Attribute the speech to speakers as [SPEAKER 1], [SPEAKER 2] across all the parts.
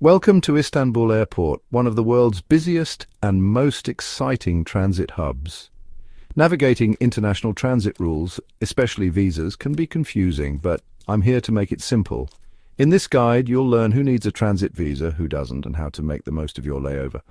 [SPEAKER 1] Welcome to Istanbul Airport, one of the world's busiest and most exciting transit hubs. Navigating international transit rules, especially visas, can be confusing, but I'm here to make it simple. In this guide, you'll learn who needs a transit visa, who doesn't, and how to make the most of your layover.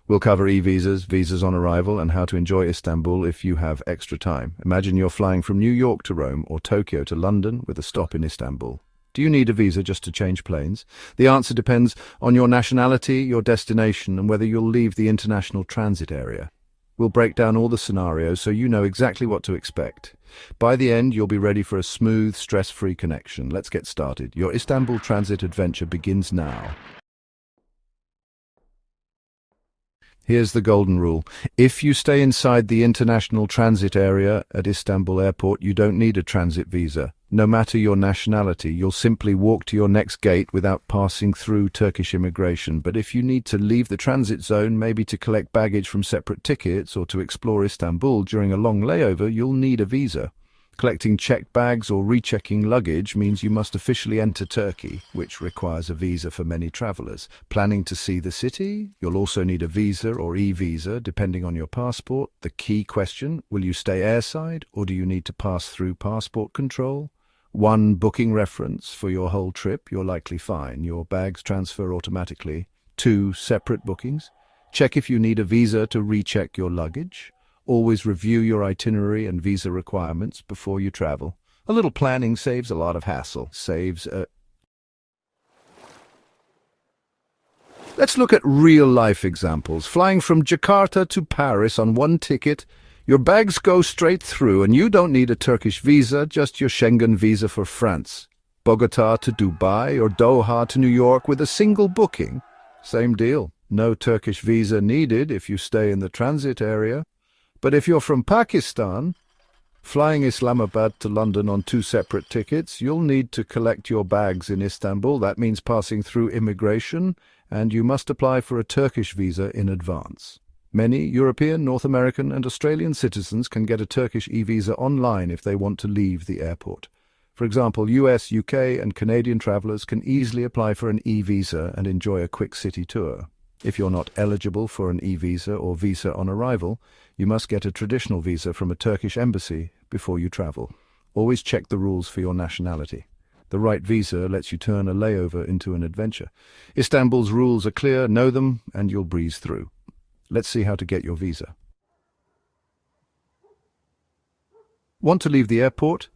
[SPEAKER 1] We'll cover e-visas, visas on arrival, and how to enjoy Istanbul if you have extra time. Imagine you're flying from New York to Rome or Tokyo to London with a stop in Istanbul. Do you need a visa just to change planes? The answer depends on your nationality, your destination, and whether you'll leave the international transit area. We'll break down all the scenarios so you know exactly what to expect. By the end, you'll be ready for a smooth, stress-free connection. Let's get started. Your Istanbul transit adventure begins now. Here's the golden rule. If you stay inside the international transit area at Istanbul Airport, you don't need a transit visa. No matter your nationality, you'll simply walk to your next gate without passing through Turkish immigration. But if you need to leave the transit zone, maybe to collect baggage from separate tickets or to explore Istanbul during a long layover, you'll need a visa. Collecting checked bags or rechecking luggage means you must officially enter Turkey, which requires a visa for many travelers. Planning to see the city? You'll also need a visa or e-visa, depending on your passport. The key question, will you stay airside or do you need to pass through passport control? One booking reference for your whole trip, you're likely fine. Your bags transfer automatically. Two separate bookings. Check if you need a visa to recheck your luggage. Always review your itinerary and visa requirements before you travel. A little planning saves a lot of hassle. Let's look at real-life examples. Flying from Jakarta to Paris on one ticket, your bags go straight through and you don't need a Turkish visa, just your Schengen visa for France. Bogota to Dubai or Doha to New York with a single booking. Same deal. No Turkish visa needed if you stay in the transit area. But if you're from Pakistan, flying Islamabad to London on two separate tickets, you'll need to collect your bags in Istanbul. That means passing through immigration, and you must apply for a Turkish visa in advance. Many European, North American, and Australian citizens can get a Turkish e-visa online if they want to leave the airport. For example, US, UK, and Canadian travelers can easily apply for an e-visa and enjoy a quick city tour. If you're not eligible for an e-visa or visa on arrival, you must get a traditional visa from a Turkish embassy before you travel. Always check the rules for your nationality. The right visa lets you turn a layover into an adventure. Istanbul's rules are clear, know them, and you'll breeze through. Let's see how to get your visa. Want to leave the airport?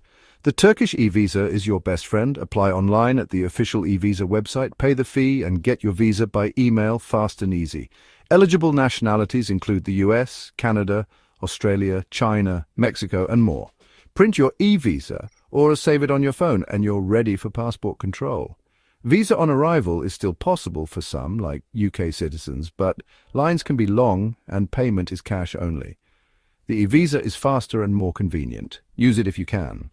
[SPEAKER 1] The Turkish e-visa is your best friend. Apply online at the official e-visa website, pay the fee, and get your visa by email fast and easy. Eligible nationalities include the US, Canada, Australia, China, Mexico, and more. Print your e-visa or save it on your phone, and you're ready for passport control. Visa on arrival is still possible for some, like UK citizens, but lines can be long and payment is cash only. The e-visa is faster and more convenient. Use it if you can.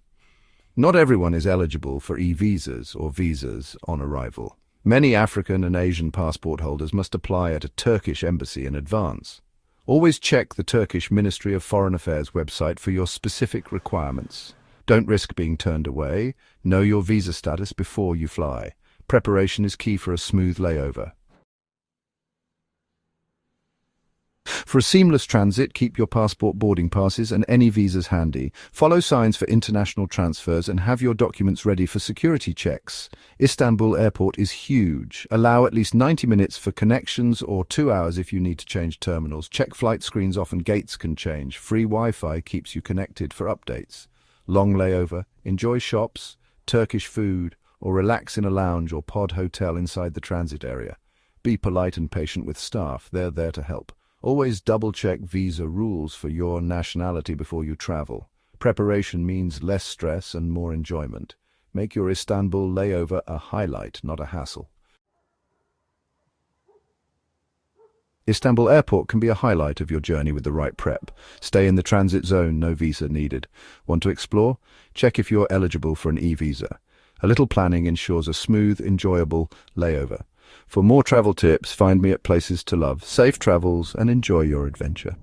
[SPEAKER 1] Not everyone is eligible for e-visas or visas on arrival. Many African and Asian passport holders must apply at a Turkish embassy in advance. Always check the Turkish Ministry of Foreign Affairs website for your specific requirements. Don't risk being turned away. Know your visa status before you fly. Preparation is key for a smooth layover. For a seamless transit, keep your passport, boarding passes, and any visas handy. Follow signs for international transfers and have your documents ready for security checks. Istanbul Airport is huge. Allow at least 90 minutes for connections or 2 hours if you need to change terminals. Check flight screens, often gates can change. Free Wi-Fi keeps you connected for updates. Long layover, enjoy shops, Turkish food, or relax in a lounge or pod hotel inside the transit area. Be polite and patient with staff. They're there to help. Always double-check visa rules for your nationality before you travel. Preparation means less stress and more enjoyment. Make your Istanbul layover a highlight, not a hassle. Istanbul Airport can be a highlight of your journey with the right prep. Stay in the transit zone, no visa needed. Want to explore? Check if you're eligible for an e-visa. A little planning ensures a smooth, enjoyable layover. For more travel tips, find me at Places to Love. Safe travels and enjoy your adventure.